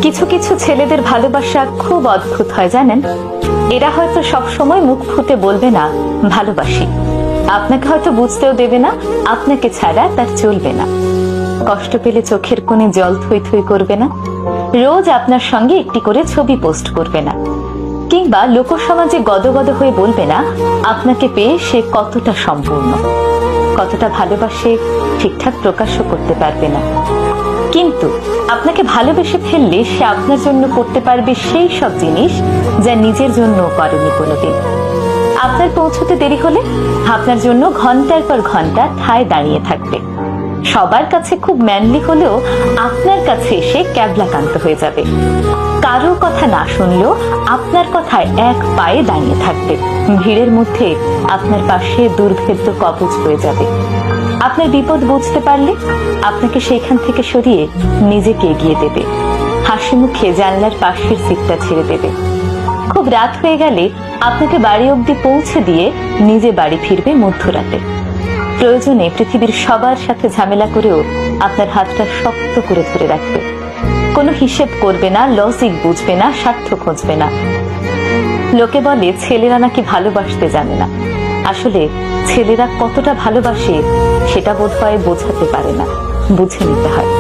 কিছু কিছু ছেলেদের ভালোবাসা খুব অদ্ভুত হয় জানেন। এরা হয়তো সব সময় মুখ ফুটে বলবে না ভালোবাসি, আপনাকে হয়তো বুঝতেও দেবে না আপনাকে ছাড়া তার চলবে না। কষ্ট পেলে চোখের কোণে জল থই থই করবে না, রোজ আপনার সঙ্গে একটি করে ছবি পোস্ট করবে না, কিংবা লোকসমাজে গদগদ হয়ে বলবে না আপনাকে পেয়ে সে কতটা সম্পূর্ণ, কতটা ভালোবাসে ঠিকঠাক প্রকাশও করতে পারবে না। কিন্তু আপনাকে ভালোবেসে ফেললে সে আপনার জন্য করতে পারবে সেই সব জিনিস যা নিজের জন্য করেনি কোনোদিন। আপনার পৌঁছতে দেরি হলে আপনার জন্য ঘন্টার পর ঘন্টা ঠায় দাঁড়িয়ে থাকবে। সবার কাছে খুব ম্যানলি হলেও আপনার কাছে এসে ক্যাবলাকান্ত হয়ে যাবে। কারো কথা না শুনলেও আপনার কথায় এক পায়ে দাঁড়িয়ে থাকবে। ভিড়ের মধ্যে আপনার পাশে দুর্ভেদ্য কবচ হয়ে যাবে। আপনার বিপদ বুঝতে পারলে আপনাকে সেখান থেকে সরিয়ে নিজেকে এগিয়ে দেবে। হাসি মুখে জানলার পাশের সিটটা ছেড়ে দেবে। খুব রাত হয়ে গেলে আপনাকে বাড়ি অবধি পৌঁছে দিয়ে নিজে বাড়ি ফিরবে মধ্যরাতে। প্রয়োজনে পৃথিবীর সবার সাথে ঝামেলা করেও আপনার হাতটা শক্ত করে ধরে রাখবে। কোনো হিসেব করবে না, লজিক বুঝবে না, স্বার্থ খুঁজবে না। লোকে বলে ছেলেরা নাকি ভালোবাসতে জানে না। আসলে ছেলেরা কতটা ভালোবাসে সেটা বোধহয় বোঝাতে পারে না, বুঝে নিতে হয়।